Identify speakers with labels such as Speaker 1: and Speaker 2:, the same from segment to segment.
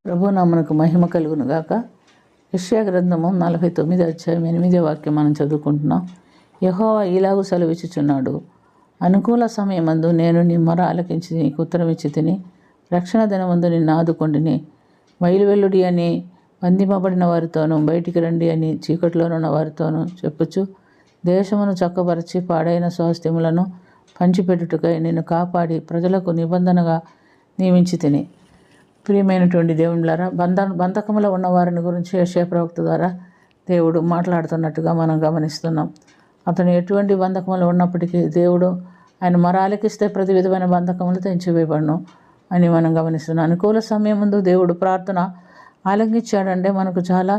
Speaker 1: ప్రభు నామమునకు మహిమ కలుగును గాక. యెషయా గ్రంథము 49 అధ్యాయం 8వ వాక్యం మనం చదువుకుంటున్నాం. యెహోవా ఇలాగు సెలవిచ్చుచున్నాడు, అనుకూల సమయమందు నేను నీ మొర ఆలకించి నీకు ఉత్తరమిచ్చి తిని, రక్షణ దినమందు నిన్ను ఆదుకొంటిని. బయలువెల్లుడి అని బంధింపబడిన వారితోనూ, బయటికి రండి అని చీకటిలోనున్న వారితోనూ చెప్పుచు, దేశమును చక్కపరచి పాడైన స్వాస్థ్యములను పంచిపెట్టుటకై నిన్ను కాపాడి ప్రజలకు నిబంధనగా నియమించి తిని. ప్రియమైనటువంటి దేవునిలారా, బంధకములో ఉన్న వారిని గురించి యెషయా ప్రవక్త ద్వారా దేవుడు మాట్లాడుతున్నట్టుగా మనం గమనిస్తున్నాం. అతను ఎటువంటి బంధకములు ఉన్నప్పటికీ దేవుడు ఆయన మొర ఆలకిస్తే ప్రతి విధమైన బంధకములు తెంచివేయబడును అని మనం గమనిస్తున్నాం. అనుకూల సమయం ముందు దేవుడు ప్రార్థన ఆలకించాడంటే మనకు చాలా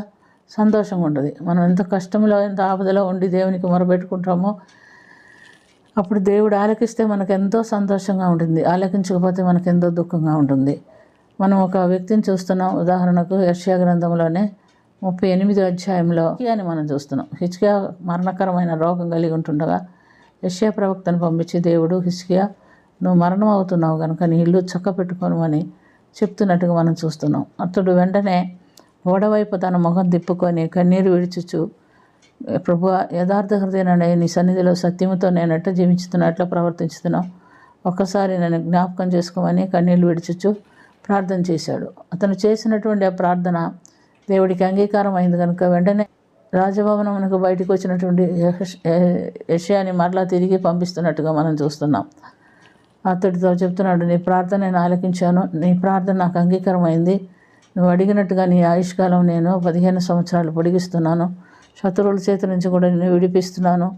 Speaker 1: సంతోషంగా ఉంటుంది. మనం ఎంత కష్టంలో, ఎంత ఆపదలో ఉండి దేవునికి మొరపెట్టుకుంటామో అప్పుడు దేవుడు ఆలకిస్తే మనకు ఎంతో సంతోషంగా ఉంటుంది. ఆలకించకపోతే మనకు ఎంతో దుఃఖంగా ఉంటుంది. మనం ఒక వ్యక్తిని చూస్తున్నాం. ఉదాహరణకు యెషయా గ్రంథంలోనే 38వ అధ్యాయంలో అని మనం చూస్తున్నాం. హిజ్కియా మరణకరమైన రోగం కలిగి ఉంటుండగా యెషయా ప్రవక్తను పంపించి దేవుడు, హిజ్కియా నువ్వు మరణం అవుతున్నావు కనుక నీ ఇల్లు చక్క పెట్టుకోమని చెప్తున్నట్టుగా మనం చూస్తున్నాం. అతడు వెంటనే ఓడవైపు తన ముఖం తిప్పుకొని కన్నీరు విడిచుచు, ప్రభువా, యథార్థ హృదయననే నీ సన్నిధిలో సత్యముతో నేను ఎట్లా జీవించుతున్నట్లు ప్రవర్తించుతున్నావు, ఒక్కసారి నన్ను జ్ఞాపకం చేసుకోమని కన్నీళ్ళు విడిచుచు ప్రార్థన చేశాడు. అతను చేసినటువంటి ఆ ప్రార్థన దేవుడికి అంగీకారం అయింది కనుక వెంటనే రాజభవనమునకు బయటకు వచ్చినటువంటి యెషయాని మరలా తిరిగి పంపిస్తున్నట్టుగా మనం చూస్తున్నాం. అతడితో చెప్తున్నాడు, నీ ప్రార్థన నేను ఆలకించాను, నీ ప్రార్థన నాకు అంగీకారం అయింది, నువ్వు అడిగినట్టుగా నీ ఆయుష్కాలం నేను 15 సంవత్సరాలు పొడిగిస్తున్నాను, శత్రువుల చేతి నుంచి కూడా నేను విడిపిస్తున్నాను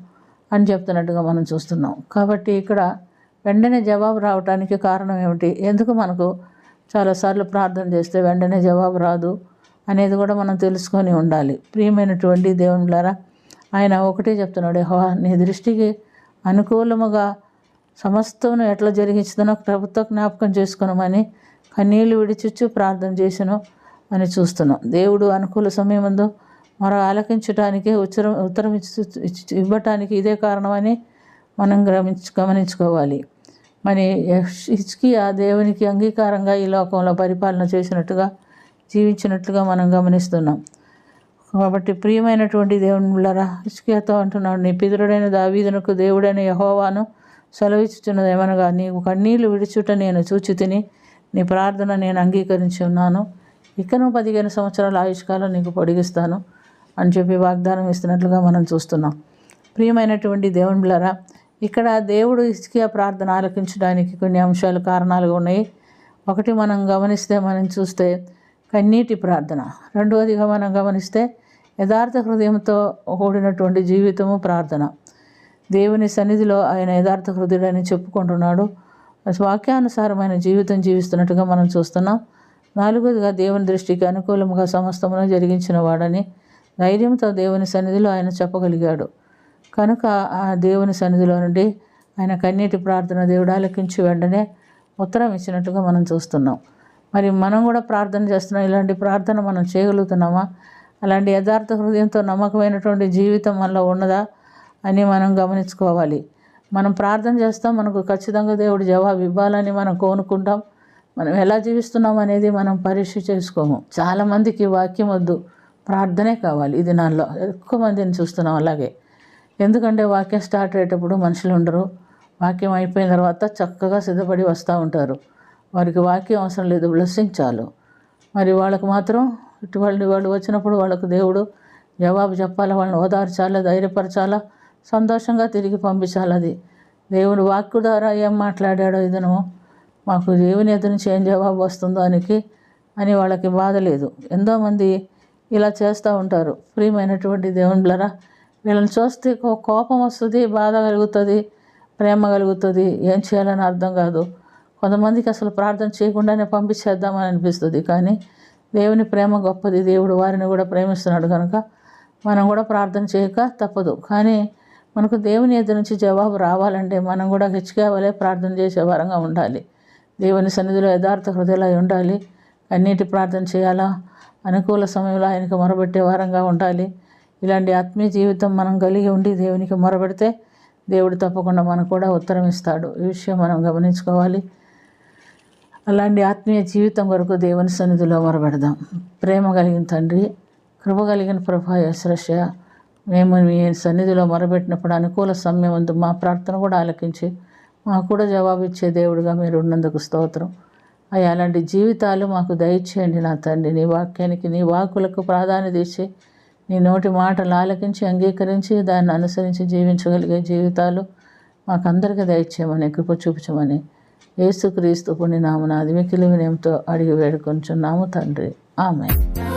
Speaker 1: అని చెప్తున్నట్టుగా మనం చూస్తున్నాం. కాబట్టి ఇక్కడ వెంటనే జవాబు రావడానికి కారణం ఏమిటి? ఎందుకు మనకు చాలాసార్లు ప్రార్థన చేస్తే వెంటనే జవాబు రాదు అనేది కూడా మనం తెలుసుకొని ఉండాలి. ప్రియమైనటువంటి దేవునిలారా, ఆయన ఒకటే చెప్తున్నాడు, యెహోవా నీ దృష్టికి అనుకూలముగా సమస్తమును ఎట్లా జరిగించుతానో ప్రభుత్వ జ్ఞాపకం చేసుకున్నామని కన్నీళ్ళు విడిచిచ్చు ప్రార్థన చేసాను అని చూస్తున్నాం. దేవుడు అనుకూల సమయమందు మొర ఆలకించడానికి ఉత్తరం ఇవ్వటానికి ఇదే కారణమని మనం గమనించుకోవాలి. మరి హిజ్కియా దేవునికి అంగీకారంగా ఈ లోకంలో పరిపాలన చేసినట్టుగా జీవించినట్లుగా మనం గమనిస్తున్నాం. కాబట్టి ప్రియమైనటువంటి దేవునిలారా, హిజ్కియాతో అంటున్నాడు, నీ పితరుడైన దావీదునకు దేవుడైన యెహోవాను సెలవిచ్చుచున్నది ఏమనగా, నీవు కన్నీళ్లు విడిచుట నేను చూచి తిని, నీ ప్రార్థన నేను అంగీకరించి ఉన్నాను, ఇకను 15 సంవత్సరాల ఆయుష్కాలం నీకు పొడిగిస్తాను అని చెప్పి వాగ్దానం ఇస్తున్నట్లుగా మనం చూస్తున్నాం. ప్రియమైనటువంటి దేవునిలారా, ఇక్కడ దేవుడు హిజ్కియా ప్రార్థన ఆలకించడానికి కొన్ని అంశాలు కారణాలుగా ఉన్నాయి. ఒకటి మనం గమనిస్తే, మనం చూస్తే కన్నీటి ప్రార్థన. రెండవదిగా మనం గమనిస్తే యథార్థ హృదయంతో కూడినటువంటి జీవితము ప్రార్థన. దేవుని సన్నిధిలో ఆయన యథార్థ హృదయుడని చెప్పుకుంటున్నాడు, వాక్యానుసారమైన జీవితం జీవిస్తున్నట్టుగా మనం చూస్తున్నాం. నాలుగోదిగా దేవుని దృష్టికి అనుకూలంగా సమస్తమును జరిగించిన వాడని ధైర్యంతో దేవుని సన్నిధిలో ఆయన చెప్పగలిగాడు. కనుక ఆ దేవుని సన్నిధిలో నుండి ఆయన కన్నీటి ప్రార్థన దేవుడు ఆలకించి వెంటనే ఉత్తరం ఇచ్చినట్టుగా మనం చూస్తున్నాం. మరి మనం కూడా ప్రార్థన చేస్తున్నాం. ఇలాంటి ప్రార్థన మనం చేయగలుగుతున్నామా? అలాంటి యథార్థ హృదయంతో నమ్మకమైనటువంటి జీవితం మనలో ఉన్నదా అని మనం గమనించుకోవాలి. మనం ప్రార్థన చేస్తాం, మనకు ఖచ్చితంగా దేవుడు జవాబు ఇవ్వాలని మనం కోరుకుంటాం. మనం ఎలా జీవిస్తున్నాం అనేది మనం పరీక్ష చేసుకోము. చాలామందికి వాక్యం వద్దు, ప్రార్థనే కావాలి. ఇది నాలో ఎక్కువ మందిని చూస్తున్నాం అలాగే. ఎందుకంటే వాక్యం స్టార్ట్ అయ్యేటప్పుడు మనుషులు ఉండరు, వాక్యం అయిపోయిన తర్వాత చక్కగా సిద్ధపడి వస్తూ ఉంటారు. వారికి వాక్యం అవసరం లేదు, బ్లెస్సింగ్ చాలు. మరి వాళ్ళకు మాత్రం ఇటువంటి వాళ్ళు వచ్చినప్పుడు వాళ్ళకు దేవుడు జవాబు చెప్పాలా, వాళ్ళని ఓదార్చాలా, ధైర్యపరచాలా, సంతోషంగా తిరిగి పంపించాలి. అది దేవుడు వాక్కు ద్వారా ఏం మాట్లాడాడో ఇదను మాకు దేవుని ఎదురు నుంచి ఏం జవాబు వస్తుందో అని వాళ్ళకి బాధ లేదు. ఎంతోమంది ఇలా చేస్తూ ఉంటారు. ప్రియమైనటువంటి దేవునిలారా, వీళ్ళని చూస్తే కోపం వస్తుంది, బాధ కలుగుతుంది, ప్రేమ కలుగుతుంది, ఏం చేయాలని అర్థం కాదు. కొంతమందికి అసలు ప్రార్థన చేయకుండానే పంపించేద్దామని అనిపిస్తుంది. కానీ దేవుని ప్రేమ గొప్పది. దేవుడు వారిని కూడా ప్రేమిస్తున్నాడు కనుక మనం కూడా ప్రార్థన చేయక తప్పదు. కానీ మనకు దేవుని ఎదురు నుంచి జవాబు రావాలంటే మనం కూడా హెచ్చుగా వలె ప్రార్థన చేసే వారంగా ఉండాలి. దేవుని సన్నిధిలో యథార్థ హృదయాలై ఉండాలి. అన్నిటి ప్రార్థన చేయాలా, అనుకూల సమయంలో ఆయనకు మొరబెట్టే వారంగా ఉండాలి. ఇలాంటి ఆత్మీయ జీవితం మనం కలిగి ఉండి దేవునికి మొరబెడితే దేవుడు తప్పకుండా మనకు కూడా ఉత్తరం ఇస్తాడు. ఈ విషయం మనం గమనించుకోవాలి. అలాంటి ఆత్మీయ జీవితం కొరకు దేవుని సన్నిధిలో మొరబెడదాం. ప్రేమ కలిగిన తండ్రి, కృప కలిగిన ప్రభా యేసయ్యా, మేము మీ సన్నిధిలో మొరబెట్టినప్పుడు అనుకూల సమయం అందు మా ప్రార్థన కూడా ఆలకించి మాకు కూడా జవాబు ఇచ్చే దేవుడిగా మీరు ఉన్నందుకు స్తోత్రం అయ్యా. అలాంటి జీవితాలు మాకు దయచేయండి నా తండ్రి. నీ వాక్యానికి, నీ వాక్కులకు ప్రాధాన్యత ఇచ్చి నీ నోటి మాటలు ఆలకించి అంగీకరించి దాన్ని అనుసరించి జీవించగలిగే జీవితాలు మాకందరికీ దయచేయమని, కృప చూపించమని యేసుక్రీస్తు పుణ్య నామమున మిక్కిలి వినయంతో అడిగి వేడుకొంచున్నాము తండ్రి. ఆమేన్.